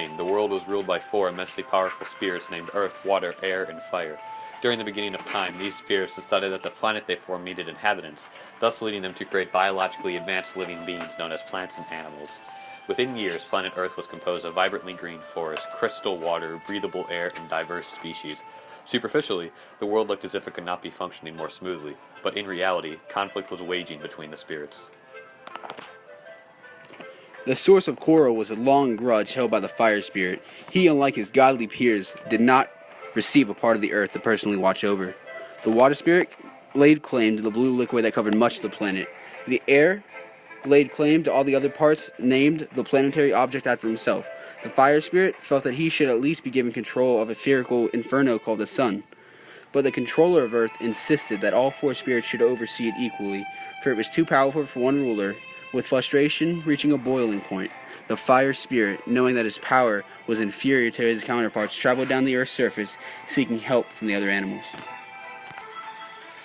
saying, the world was ruled by four immensely powerful spirits named Earth, Water, Air, and Fire. During the beginning of time, these spirits decided that the planet they formed needed inhabitants, thus leading them to create biologically advanced living beings known as plants and animals. Within years, planet Earth was composed of vibrantly green forests, crystal water, breathable air, and diverse species. Superficially, the world looked as if it could not be functioning more smoothly, but in reality, conflict was waging between the spirits. The source of quarrel was a long grudge held by the fire spirit. He, unlike his godly peers, did not receive a part of the earth to personally watch over. The water spirit laid claim to the blue liquid that covered much of the planet. The air laid claim to all the other parts, named the planetary object after himself. The fire spirit felt that he should at least be given control of a spherical inferno called the sun. But the controller of Earth insisted that all four spirits should oversee it equally, for it was too powerful for one ruler. With frustration reaching a boiling point, the fire spirit, knowing that his power was inferior to his counterparts, traveled down the Earth's surface, seeking help from the other animals.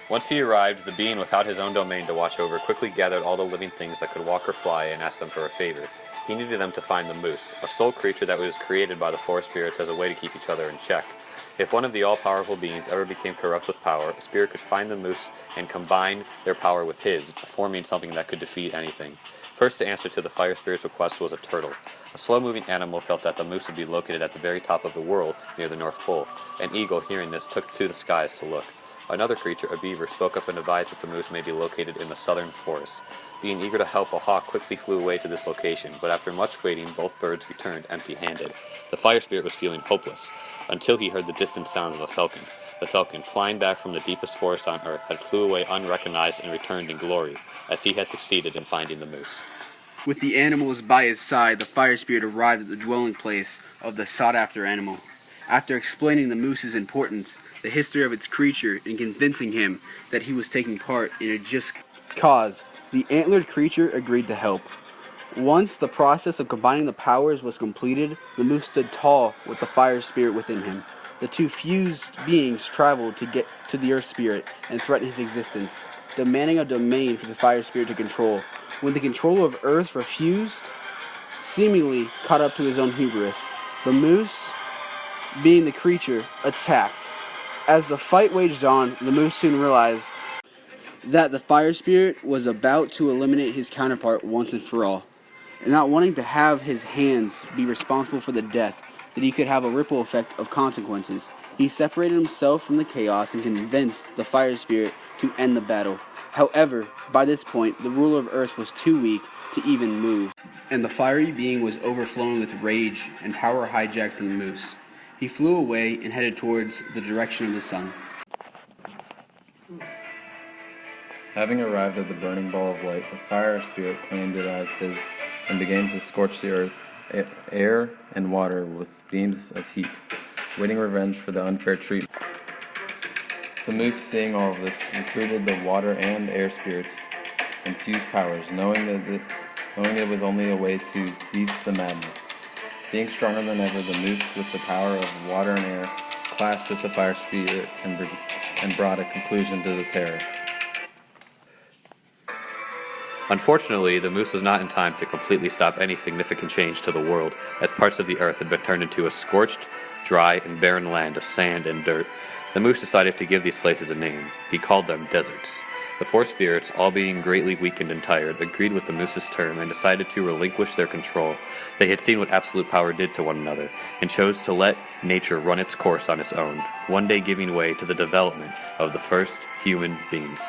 Once he arrived, the being without his own domain to watch over quickly gathered all the living things that could walk or fly and asked them for a favor. He needed them to find the moose, a sole creature that was created by the four spirits as a way to keep each other in check. If one of the all-powerful beings ever became corrupt with power, a spirit could find the moose and combine their power with his, forming something that could defeat anything. First to answer to the fire spirit's request was a turtle. A slow-moving animal felt that the moose would be located at the very top of the world, near the North Pole. An eagle, hearing this, took to the skies to look. Another creature, a beaver, spoke up and advised that the moose may be located in the southern forest. Being eager to help, a hawk quickly flew away to this location, but after much waiting, both birds returned empty-handed. The fire spirit was feeling hopeless, until he heard the distant sounds of a falcon. The falcon, flying back from the deepest forest on Earth, had flew away unrecognized and returned in glory, as he had succeeded in finding the moose. With the animals by his side, the fire spirit arrived at the dwelling place of the sought-after animal. After explaining the moose's importance, the history of its creature, and convincing him that he was taking part in a just cause, the antlered creature agreed to help. Once the process of combining the powers was completed, the moose stood tall with the fire spirit within him. The two fused beings traveled to get to the earth spirit and threaten his existence, demanding a domain for the fire spirit to control. When the controller of Earth refused, seemingly caught up to his own hubris, the moose, being the creature, attacked. As the fight waged on, the moose soon realized that the fire spirit was about to eliminate his counterpart once and for all. And not wanting to have his hands be responsible for the death, that he could have a ripple effect of consequences, he separated himself from the chaos and convinced the fire spirit to end the battle. However, by this point, the ruler of Earth was too weak to even move, and the fiery being was overflowing with rage and power hijacked from the moose. He flew away and headed towards the direction of the sun. Having arrived at the burning ball of light, the fire spirit claimed it as his and began to scorch the earth, air, and water with beams of heat, waiting revenge for the unfair treatment. The moose, seeing all of this, recruited the water and air spirits and fused powers, knowing it was only a way to cease the madness. Being stronger than ever, the moose, with the power of water and air, clashed with the fire spirit and brought a conclusion to the terror. Unfortunately, the moose was not in time to completely stop any significant change to the world, as parts of the earth had been turned into a scorched, dry, and barren land of sand and dirt. The moose decided to give these places a name. He called them deserts. The four spirits, all being greatly weakened and tired, agreed with the moose's term and decided to relinquish their control. They had seen what absolute power did to one another, and chose to let nature run its course on its own, one day giving way to the development of the first human beings.